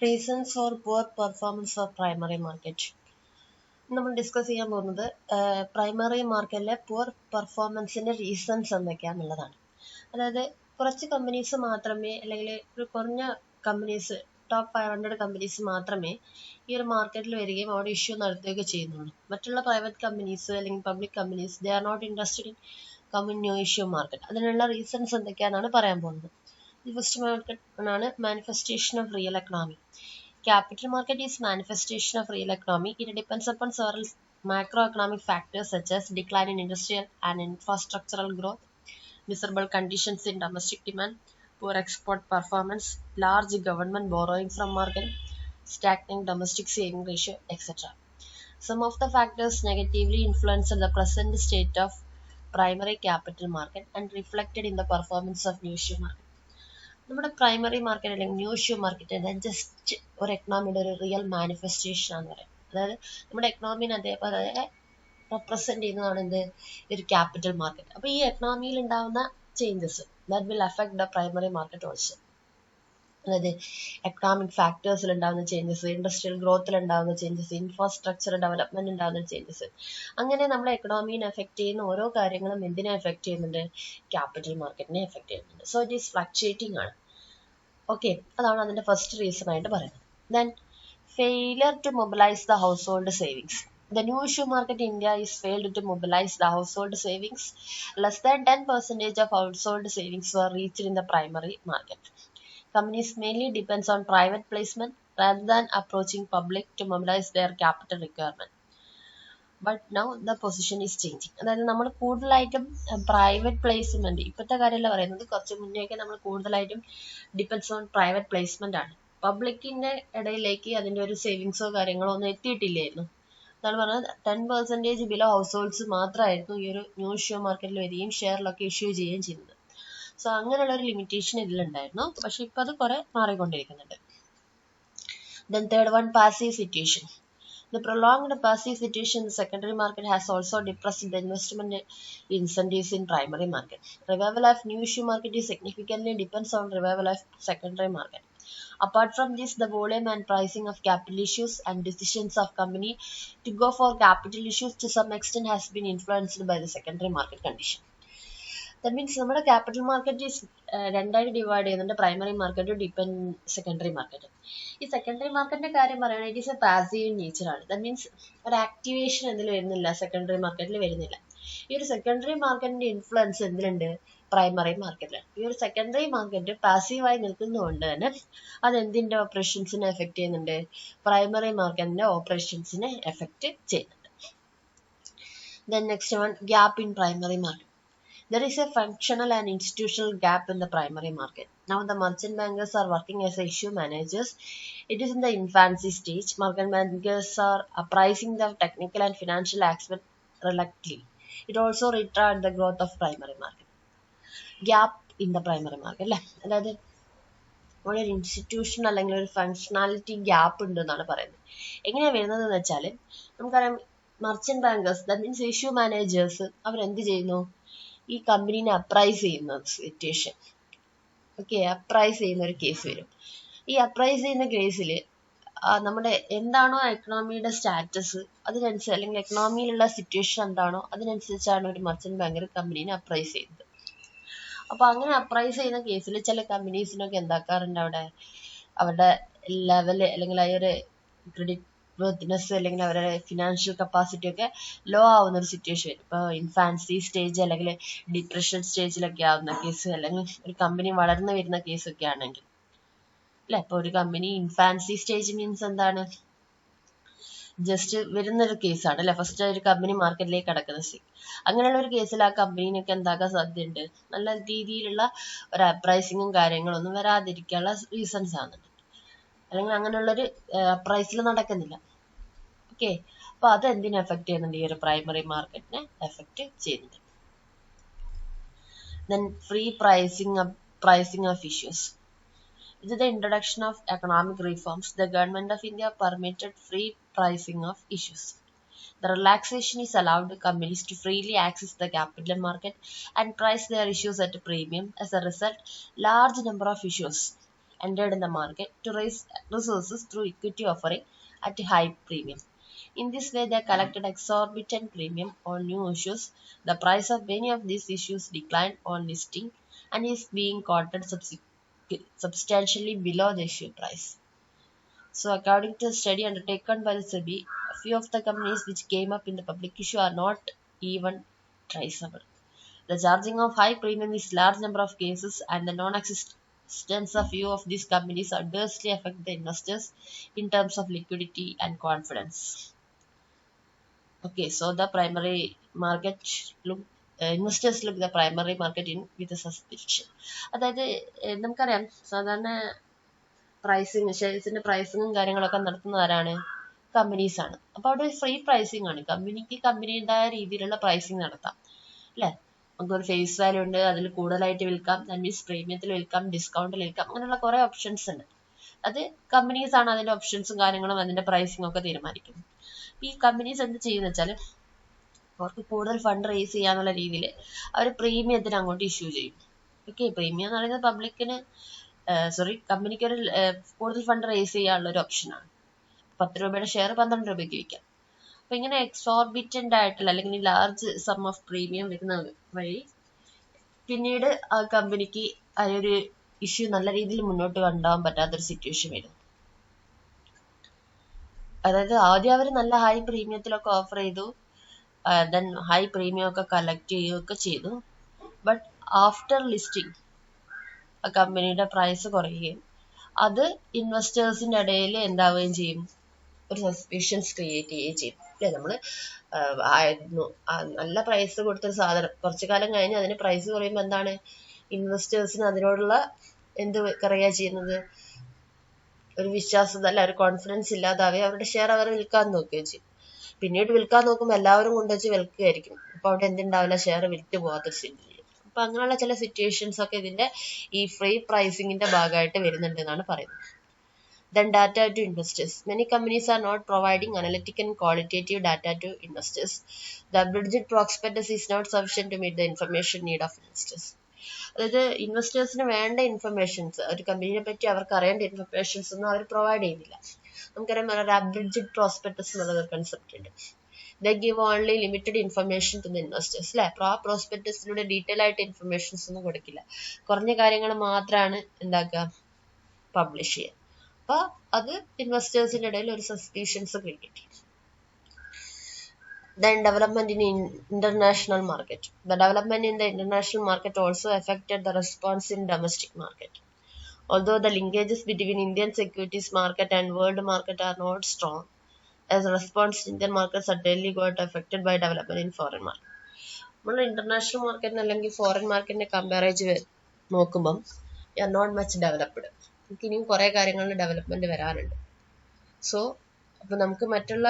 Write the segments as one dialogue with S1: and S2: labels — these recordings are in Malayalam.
S1: Reasons for poor performance of primary market. നമ്മൾ ഡിസ്കസ് ചെയ്യാൻ പോകുന്നത് പ്രൈമറി മാർക്കറ്റിലെ പുവർ പെർഫോമൻസിന്റെ റീസൺസ് എന്തൊക്കെയാണെന്നുള്ളതാണ്. അതായത് കുറച്ച് കമ്പനീസ് മാത്രമേ അല്ലെങ്കിൽ ഒരു കുറഞ്ഞ കമ്പനീസ് ടോപ്പ് 500 കമ്പനീസ് മാത്രമേ ഈ ഒരു മാർക്കറ്റിൽ വരികയും അവിടെ ഇഷ്യൂ നടത്തുകയൊക്കെ ചെയ്യുന്നുള്ളൂ. മറ്റുള്ള പ്രൈവറ്റ് കമ്പനീസ് അല്ലെങ്കിൽ public companies they are not interested in coming new issue market. അതിനുള്ള റീസൺസ് എന്തൊക്കെയാണെന്നാണ് പറയാൻ പോകുന്നത്. ഫസ്റ്റ് മാർക്കറ്റ് ആണ് manifestation of real economy. Capital market is manifestation of real economy. It depends upon several macroeconomic factors such as decline in industrial and infrastructural growth, miserable conditions in domestic demand, poor export performance, large government borrowing from market, stagnant domestic saving ratio, etc. Some of the factors negatively influenced the present state of primary capital market and reflected in the performance of new issue market. നമ്മുടെ പ്രൈമറി മാർക്കറ്റ് അല്ലെങ്കിൽ ന്യൂ ഇഷ്യൂ മാർക്കറ്റ് ജസ്റ്റ് ഒരു എക്കണോമിയുടെ ഒരു റിയൽ മാനിഫെസ്റ്റേഷൻ ആണെന്ന് പറയാം. അതായത് നമ്മുടെ എക്കണോമിനെ അതേപോലെ റെപ്രസെന്റ് ചെയ്യുന്നതാണ് എന്ത് ഒരു ക്യാപിറ്റൽ മാർക്കറ്റ്. അപ്പോൾ ഈ എക്കണോമിയിൽ ഉണ്ടാകുന്ന changes that will affect the primary market also. അതായത് എക്കണോമിക് ഫാക്ടേഴ്സിൽ ഉണ്ടാകുന്ന ചേഞ്ചസ്, ഇൻഡസ്ട്രിയൽ ഗ്രോത്തിൽ ഉണ്ടാകുന്ന ചേഞ്ചസ്, ഇൻഫ്രാസ്ട്രക്ചർ ഡെവലപ്മെന്റ് ഉണ്ടാകുന്ന ചേഞ്ചസ്, അങ്ങനെ നമ്മുടെ എക്കണോമിനെ എഫക്ട് ചെയ്യുന്ന ഓരോ കാര്യങ്ങളും എന്തിനെ എഫക്ട് ചെയ്യുന്നുണ്ട്? ക്യാപിറ്റൽ മാർക്കറ്റിനെ എഫക്ട് ചെയ്യുന്നുണ്ട്. സോ ഇറ്റ് ഈസ് ഫ്ലക്ച്വേറ്റിംഗ് ആണ്. ഓക്കെ, അതാണ് അതിന്റെ ഫസ്റ്റ് റീസൺ ആയിട്ട് പറയുന്നത്. Then failure to mobilise the household savings. The new issue market in India is failed to mobilize the household savings. Less than 10% of household savings were reached in the primary market. Companies mainly depends on private placement rather than approaching public to mobilize their capital requirement. But now the position is changing. അതായത് നമ്മൾ കൂടുതലായിട്ടും പ്രൈവറ്റ് പ്ലേസ്മെന്റ്, ഇപ്പോഴത്തെ കാര്യമല്ല പറയുന്നത്, കുറച്ച് മുന്നേയൊക്കെ നമ്മൾ കൂടുതലായിട്ടും ഡിപ്പെൻസ് ഓൺ പ്രൈവറ്റ് പ്ലേസ്മെന്റ് ആണ്. പബ്ലിക്കിന്റെ ഇടയിലേക്ക് അതിന്റെ ഒരു സേവിങ്സോ കാര്യങ്ങളോ ഒന്നും എത്തിയിട്ടില്ലായിരുന്നു. അതാണ് പറഞ്ഞത് 10% ബിലോ ഹൗസ് ഹോൾഡ്സ് മാത്രമായിരുന്നു ഈ ഒരു ന്യൂ ഇഷ്യൂ മാർക്കറ്റിൽ വരികയും ഷെയറിലൊക്കെ ഇഷ്യൂ ചെയ്യുകയും ചെയ്യുന്നത്. സോ അങ്ങനെയുള്ള ഒരു ലിമിറ്റേഷൻ ഇതിലുണ്ടായിരുന്നു. പക്ഷെ ഇപ്പൊ അത് കുറെ മാറിക്കൊണ്ടിരിക്കുന്നുണ്ട്. Then third one, passive situation. The prolonged passive situation in the secondary market has also depressed the investment incentives in primary market. Revival of new issue market is significantly depends on revival of secondary market. Apart from this, the volume and pricing of capital issues and decisions of company to go for capital issues to some extent has been influenced by the secondary market condition. That means നമ്മുടെ ക്യാപിറ്റൽ മാർക്കറ്റ് രണ്ടായിട്ട് ഡിവൈഡ് ചെയ്യുന്നുണ്ട്, പ്രൈമറി മാർക്കറ്റ്, സെക്കൻഡറി മാർക്കറ്റ്. ഈ സെക്കൻഡറി മാർക്കറ്റിന്റെ കാര്യം പറയുകയാണെങ്കിൽ it is A passive nature ആണ്. ദാറ്റ് മീൻസ് ഒരു ആക്ടിവേഷൻ എന്തിൽ വരുന്നില്ല, സെക്കൻഡറി മാർക്കറ്റിൽ വരുന്നില്ല. ഈ ഒരു സെക്കൻഡറി മാർക്കറ്റിന്റെ ഇൻഫ്ലുവൻസ് എന്തിലുണ്ട്? പ്രൈമറി മാർക്കറ്റിലാണ്. ഈ ഒരു സെക്കൻഡറി മാർക്കറ്റ് പാസീവായി നിൽക്കുന്നതുകൊണ്ട് തന്നെ അത് എന്തിന്റെ ഓപ്പറേഷൻസിനെ എഫക്ട് ചെയ്യുന്നുണ്ട്? പ്രൈമറി മാർക്കറ്റിന്റെ ഓപ്പറേഷൻസിനെ എഫക്ട് ചെയ്യുന്നുണ്ട്. Then next one, gap in primary market. There is a functional and institutional gap in the primary market. Now the merchant bankers are working as issue managers. It is in the infancy stage. Market bankers are appraising the technical and financial aspect reluctantly. It also retards the growth of primary market. Gap in the primary market അല്ലേ? അതായത് ഇവിടെ ഒരു ഇൻസ്റ്റിറ്റ്യൂഷൻ അല്ലെങ്കിൽ ഒരു ഫങ്ഷണാലിറ്റി ഗ്യാപ്പ് ഉണ്ട് എന്നാണ് പറയുന്നത്. എങ്ങനെയാണ് വരുന്നത് എന്ന് വെച്ചാൽ നമുക്കറിയാം, merchant bankers that means issue managers അവരെന്ത് ചെയ്യുന്നു? ഈ കമ്പനീനെ അപ്രൈസ് ചെയ്യുന്ന സിറ്റുവേഷൻ, ഓക്കെ, അപ്രൈസ് ചെയ്യുന്ന ഒരു കേസ് വരും. ഈ അപ്രൈസ് ചെയ്യുന്ന കേസിൽ നമ്മുടെ എന്താണോ എക്കണോമിയുടെ സ്റ്റാറ്റസ് അതിനനുസരിച്ച്, അല്ലെങ്കിൽ എക്കണോമിയിലുള്ള സിറ്റുവേഷൻ എന്താണോ അതിനനുസരിച്ചാണ് ഒരു മർച്ചന്റ് ബാങ്കർ കമ്പനീനെ അപ്രൈസ് ചെയ്യുന്നത്. അപ്പൊ അങ്ങനെ അപ്രൈസ് ചെയ്യുന്ന കേസിൽ ചില കമ്പനീസിനൊക്കെ എന്താക്കാറുണ്ട്, അവരുടെ ലെവല് അല്ലെങ്കിൽ ആ ഒരു ക്രെഡിറ്റ് വർത്തിനെസ് അല്ലെങ്കിൽ അവരുടെ ഫിനാൻഷ്യൽ കപ്പാസിറ്റി ഒക്കെ ലോ ആവുന്ന ഒരു സിറ്റുവേഷൻ വരും. ഇപ്പോൾ ഇൻഫാൻസി സ്റ്റേജ് അല്ലെങ്കിൽ ഡിപ്രഷൻ സ്റ്റേജിലൊക്കെ ആവുന്ന കേസ്, അല്ലെങ്കിൽ ഒരു കമ്പനി വളർന്നു വരുന്ന കേസൊക്കെ ആണെങ്കിൽ അല്ലെ. ഇപ്പൊ ഒരു കമ്പനി ഇൻഫാൻസി സ്റ്റേജ് മീൻസ് എന്താണ്? ജസ്റ്റ് വരുന്നൊരു കേസാണ് അല്ലെ, ഫസ്റ്റ് ഒരു കമ്പനി മാർക്കറ്റിലേക്ക് കടക്കുന്ന സ്റ്റേജ്. അങ്ങനെയുള്ള ഒരു കേസിൽ ആ കമ്പനീനൊക്കെ എന്താക്കാൻ സാധ്യതയുണ്ട്? നല്ല രീതിയിലുള്ള ഒരു അപ്രൈസിങ്ങും കാര്യങ്ങളൊന്നും വരാതിരിക്കാനുള്ള റീസൺസ് ആണ്, അല്ലെങ്കിൽ അങ്ങനെയുള്ളൊരു പ്രൈസിൽ നടക്കുന്നില്ല. ഓക്കെ, അപ്പൊ അത് എന്തിനെ എഫക്ട് ചെയ്യുന്നുണ്ട്? ഈ ഒരു പ്രൈമറി മാർക്കറ്റിനെ എഫക്ട് ചെയ്യുന്നുണ്ട്. Then free pricing of issues. With the introduction of economic reforms, the government of India permitted free pricing of issues. The relaxation is allowed companies to freely access the capital market and price their issues at a premium. As a result, large number of issues entered in the market to raise resources through equity offering at a high premium. In this way, they collected exorbitant premium on new issues. The price of many of these issues declined on listing and is being quoted substantially below the issue price. So, according to a study undertaken by the SEBI, a few of the companies which came up in the public issue are not even traceable. The charging of high premium is large number of cases, and the non-existence of few of these companies adversely affect the investors in terms of liquidity and confidence. Okay, so the primary market look investors look the primary market in with a suspicion. അതായത് നമുക്കറിയാം സാധാരണ പ്രൈസിങ് ഷെയർസിന്റെ പ്രൈസിങ്ങും കാര്യങ്ങളൊക്കെ നടത്തുന്നത് ആരാണ്? കമ്പനീസ് ആണ്. അപ്പോൾ അവിടെ ഫ്രീ പ്രൈസിങ് ആണ്. കമ്പനിക്ക് കമ്പനിയുടേതായ രീതിയിലുള്ള പ്രൈസിങ് നടത്താം അല്ലേ? നമുക്കൊരു ഫേസ് വാല്യൂ ഉണ്ട്, അതിൽ കൂടുതലായിട്ട് വിൽക്കാം, ദാറ്റ് മീൻസ് പ്രീമിയത്തിൽ വിൽക്കാം, ഡിസ്കൗണ്ടിൽ വിൽക്കാം, അങ്ങനെയുള്ള കുറേ ഓപ്ഷൻസ് ഉണ്ട്. അത് കമ്പനീസ് ആണ് അതിന്റെ ഓപ്ഷൻസും കാര്യങ്ങളും അതിന്റെ പ്രൈസിങ് ഒക്കെ തീരുമാനിക്കുന്നത്. ഈ കമ്പനീസ് എന്ത് ചെയ്യുന്ന വെച്ചാൽ അവർക്ക് കൂടുതൽ ഫണ്ട് റേസ് ചെയ്യാന്നുള്ള രീതിയിൽ അവർ പ്രീമിയത്തിന് അങ്ങോട്ട് ഇഷ്യൂ ചെയ്യും. ഓക്കെ, പ്രീമിയം എന്ന് പറയുന്നത് പബ്ലിക്കിന് കമ്പനിക്ക് ഒരു കൂടുതൽ ഫണ്ട് റേസ് ചെയ്യാനുള്ള ഒരു ഓപ്ഷനാണ്. 10 രൂപയുടെ ഷെയർ 12 രൂപയ്ക്ക് വിൽക്കാം. അപ്പൊ ഇങ്ങനെ എക്സോർബിറ്റന്റ് ആയിട്ടുള്ള അല്ലെങ്കിൽ ലാർജ് സം ഓഫ് പ്രീമിയം വരുന്ന വഴി പിന്നീട് ആ കമ്പനിക്ക് ആ ഒരു ഇഷ്യൂ നല്ല രീതിയിൽ മുന്നോട്ട് കൊണ്ടുപോകാൻ പറ്റാത്തൊരു സിറ്റുവേഷൻ വരും. അതായത് ആദ്യം അവർ നല്ല ഹൈ പ്രീമിയത്തിലൊക്കെ ഓഫർ ചെയ്തു, ദെൻ ഹൈ പ്രീമിയം ഒക്കെ കളക്ട് ചെയ്യുകയൊക്കെ ചെയ്തു. ബട്ട് ആഫ്റ്റർ ലിസ്റ്റിംഗ് ആ കമ്പനിയുടെ പ്രൈസ് കുറയുകയും അത് ഇൻവെസ്റ്റേഴ്സിന്റെ ഇടയിൽ എന്താവുകയും ചെയ്യും, ഒരു സസ്പിഷ്യൻസ് ക്രിയേറ്റ് ചെയ്യുകയും ചെയ്യും അല്ലേ? നമ്മൾ നല്ല പ്രൈസ് കൊടുത്തൊരു സാധനം കുറച്ചു കാലം കഴിഞ്ഞ് അതിന് പ്രൈസ് കുറയുമ്പോൾ എന്താണ്, ഇൻവെസ്റ്റേഴ്സിന് അതിനോടുള്ള എന്ത് പറയുക ചെയ്യുന്നത്, ഒരു വിശ്വാസം അല്ല, ഒരു കോൺഫിഡൻസ് ഇല്ലാതാവുകയും അവരുടെ ഷെയർ അവർ വിൽക്കാൻ നോക്കുകയും ചെയ്യും. പിന്നീട് വിൽക്കാൻ നോക്കുമ്പോൾ എല്ലാവരും കൊണ്ടുവച്ച് വിൽക്കുകയായിരിക്കും. അപ്പൊ അവിടെ എന്തുണ്ടാവില്ല, ഷെയർ വിറ്റ് പോകാത്തൊരു സ്ഥിതി. അപ്പൊ അങ്ങനെയുള്ള ചില സിറ്റുവേഷൻസ് ഒക്കെ ഇതിന്റെ ഈ ഫ്രീ പ്രൈസിങ്ങിന്റെ ഭാഗമായിട്ട് വരുന്നുണ്ട് എന്നാണ് പറയുന്നത്. Then data to investors. Many companies are not providing analytic and qualitative data to investors. The abridged prospectus is not sufficient to meet the information need of investors. അതായത് ഇൻവെസ്റ്റേഴ്സിന് വേണ്ട ഇൻഫർമേഷൻസ്, ഒരു കമ്പനിയെ പറ്റി അവർക്ക് അറിയേണ്ട ഇൻഫർമേഷൻസ് ഒന്നും അവർ പ്രൊവൈഡ് ചെയ്യുന്നില്ല. നമുക്കറിയാം ഒരു അബ്രിഡ്ജഡ് പ്രോസ്പെക്ടസ് എന്നുള്ളത് കൺസെപ്റ്റ് ഉണ്ട്. They give only limited information to the investors അല്ലെ? അപ്പോൾ ആ പ്രോസ്പെക്ടസിലൂടെ ഡീറ്റെയിൽ ആയിട്ട് ഇൻഫർമേഷൻസ് ഒന്നും കൊടുക്കില്ല, കുറഞ്ഞ കാര്യങ്ങൾ മാത്രമാണ് എന്താക്കുക, പബ്ലിഷ് ചെയ്യുക. അപ്പൊ അത് ഇൻവെസ്റ്റേഴ്സിന്റെ ഇടയിൽ ഒരു സസ്പീഷൻസ് ക്രിയേറ്റ് ചെയ്യും. Then development in international market. The development in the international market also affected the response in domestic market. Although the linkages between Indian securities market and world market are not strong, as a response Indian market certainly got affected by development in foreign market. നമ്മൾ ഇന്റർനാഷണൽ മാർക്കറ്റിന് അല്ലെങ്കിൽ ഫോറിൻ മാർക്കറ്റിനെ കമ്പയർ ചെയ്ത് നോക്കുമ്പം ആർ നോട്ട് മച്ച് ഡെവലപ്ഡ്. നമുക്ക് ഇനിയും കുറേ കാര്യങ്ങളിൽ ഡെവലപ്മെന്റ് വരാനുണ്ട്. സോ അപ്പൊ നമുക്ക് മറ്റുള്ള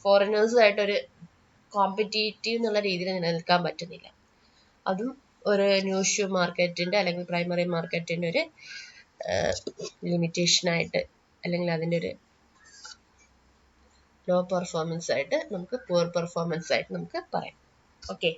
S1: ഫോറിനേഴ്സുമായിട്ടൊരു കോമ്പറ്റീറ്റീവ് എന്നുള്ള രീതിയിൽ നിലനിൽക്കാൻ പറ്റുന്നില്ല. അതും ഒരു ന്യൂ ഇഷ്യൂ മാർക്കറ്റിന്റെ അല്ലെങ്കിൽ പ്രൈമറി മാർക്കറ്റിന്റെ ഒരു ലിമിറ്റേഷൻ ആയിട്ട് അല്ലെങ്കിൽ അതിൻ്റെ ഒരു ലോ പെർഫോമൻസ് ആയിട്ട് നമുക്ക് പുവർ പെർഫോമൻസ് ആയിട്ട് നമുക്ക് പറയാം. ഓക്കെ.